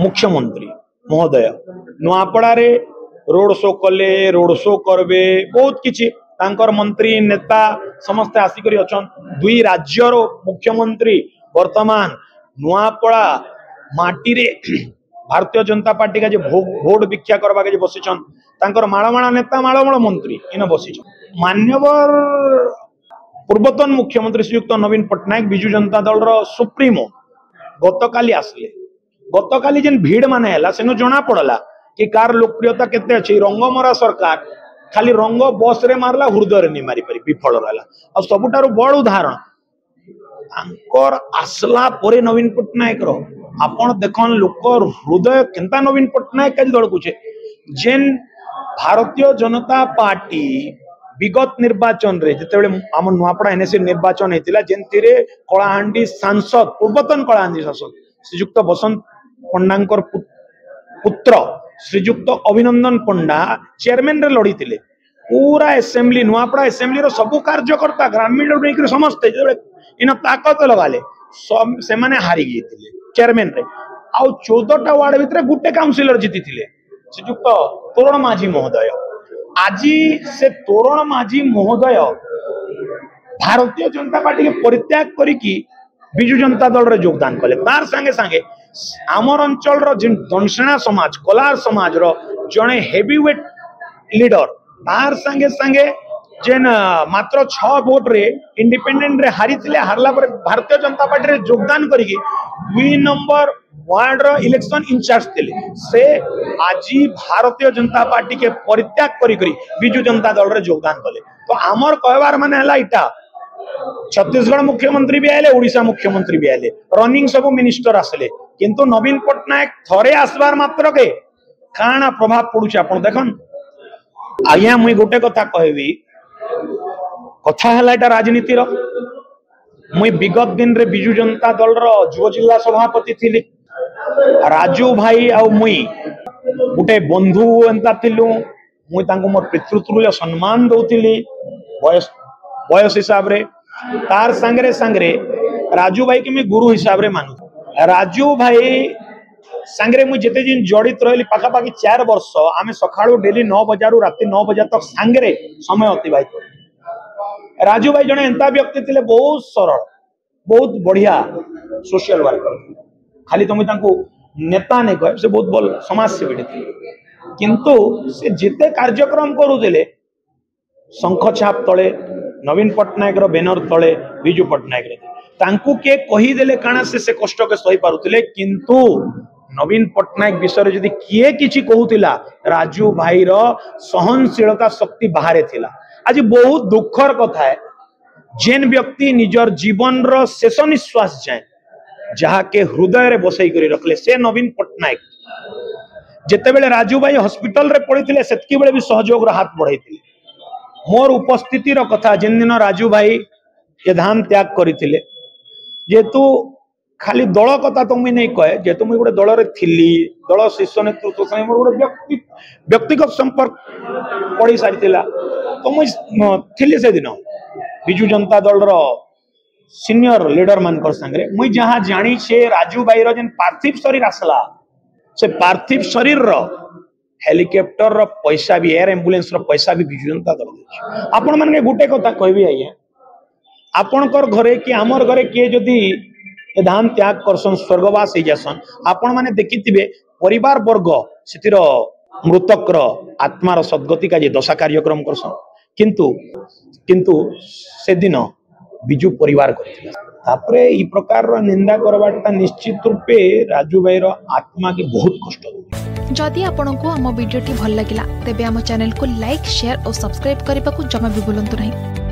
मुख्यमंत्री महोदय नुआपड़ा रे रोड शो कले रोड शो करबे बहुत किछि तांकर मंत्री नेता समस्त आसिकरी अछन दुई राज्यर मुख्यमंत्री वर्तमान नुआपड़ा माटी रे भारतीय जनता पार्टी का भोट भिक्षा करबा के बसिछन तांकर माळमाळा नेता माळमाळ मंत्री इन बसिछन मान्यवर पूर्वतन मुख्यमंत्री श्रीयुक्त नवीन पट्टनायक बिजू जनता दल रो सुप्रीमो गतकाली आसले गतकाली जेन भीड़ माने हला सेनु जणा पड़ला कि कार लोकप्रियता केते अछि रंगमरा सरकार खाली रंग बस रे मारला हृदय रे नि मारी पारी विफल रहला और सबुटारो बड़ उदाहरण अंकर आसला परे नवीन पट्टनायक रो आपण देखन लोक हृदय केनता नवीन पट्टनायक के दल कुछे जेन भारतीय जनता पार्टी विगत निर्वाचन रे जेतेबेले हम नुआपड़ा एनएससी निर्वाचन हेतिला जेंतिरे कलाहांडी सांसद पूर्वतन कलाहांडी सांसद श्रीयुक्त बसंत पंडांकर पुत्र श्रीयुक्त अभिनंदन पंडा चेयरमैन रे लड़ी थिले पूरा असेंबली नुआपड़ा असेंबली रो सब कार्यकर्ता ग्रामीण रे समस्त इन ताकत लगाले से माने हारि गईथिले चेयरमैन रे आ 14टा वार्ड भितरे गुटे काउंसिलर जीति थिले श्रीयुक्त तोरण माझी महोदय आज से तोरण माझी महोदय भारतीय जनता पार्टी के परित्याग करिकी बिजू जनता दल रे योगदान कले तार संगे संगे आमर अंचल रो जिन दनसेना समाज कोलार समाज रो जणे हेवीवेट लीडर तार संगे संगे जेन मात्र 6 वोट रे इंडिपेंडेंट रे हारी थिले हारला पर भारतीय जनता पार्टी रे योगदान करिकी 2 नंबर वार्ड रो इलेक्शन इंचार्ज थिले से आज भारतीय जनता पार्टी के परित्याग करी बिजू जनता दल रे योगदान कले तो आमर कहबार माने हला इटा छत्तीसगढ़ मुख्यमंत्री भी आले ओडिशा मुख्यमंत्री भी आले रनिंग सब मिनिस्टर आसले किंतु नवीन पट्टनायक थरे आसबार मात्र के काना प्रभाव पड़ुछ आपण देखन आज्ञा मुई गोटे कथा कहबी कथा हला इटा राजनीति रो मुई विगत दिन रे बिजू जनता दल रो युव जिला सभापति थिली राजू भाई आ मुई गोटे बंधु एंता थिलु मुई तांको मोर पितृतुल्य सम्मान दउतिली बयस हिसाब रे तार संगरे संगरे राजू भाई के मैं गुरु हिसाब रे मानु राजू भाई संगरे मुई जेते दिन जड़ित रहली पाखा पाखी 4 वर्ष आमे सखाळो डेली 9 बजे रु राती 9 बजे तक संगरे समय अतिबाहित राजू भाई जने एंता व्यक्ति थिले बहुत सरल बहुत बढ़िया सोशल वर्कर खाली तुम तांको नेता नहीं कह से बहुत बल समाज सेवी थे किंतु से जिते कार्यक्रम करुले शंख छाप तले नवीन पट्टनायक रो बैनर तले बिजू पट्टनायक तांकु के कहीदेले काना से कष्ट के सही पारुतिले किंतु नवीन पट्टनायक विषय जदि किए किछि कहूतिला राजू भाई रो सहनशीलता शक्ति बाहरे थिला आज बहुत दुखर कथा है जेन व्यक्ति निजर जीवन रो शेष निश्वास जाए जहा के हृदय रे बसई करी रखले से नवीन पट्टनायक जेते बेले राजू भाई हॉस्पिटल रे पड़ीथिले सेतकी बेले भी सहयोग रो हाथ बढ़ाइथिले मोर उपस्थिति रो कथा जिन दिन राजू भाई ये धाम त्याग करिथिले जेतु खाली दल कथा तो मुई नहीं कहे जेतु मुई गोटे दल रे थिली दल शीर्ष नेतृत्व संगे मोर गोटे व्यक्तिगत संपर्क पड़ी सारिथिला तो मुई थिली से दिन बिजू जनता दल रो सीनियर लीडर मानकर संगे मुई जहां जानी छे राजू भाई रो जेन पार्थिव शरीर आसला से पार्थिव शरीर रो हेलिकॉप्टर रो पैसा भी एयर एम्बुलेंस रो पैसा भी बिजू जनता दल दे आपण माने गुटे कथा कहबी आज्ञा आपणकर घरे कि आमर घरे किए जदि धाम त्याग करसन स्वर्गवास हो जासन आपण माने देखिथिबे परिवार वर्ग सेतिर मृतक रो आत्मार सद्गति का जे दशा कार्यक्रम करसन किंतु से दिन बिजू परिवार करथिला तापरे ई प्रकार रो निंदा करबाटा निश्चित रूपे राजू भाई रो आत्मा के बहुत कष्ट हो जदि आपनको हम वीडियोटी भल लागिला तेबे हम चैनल को लाइक शेयर और सब्सक्राइब करबा को जमा भी भूलंतु नहीं।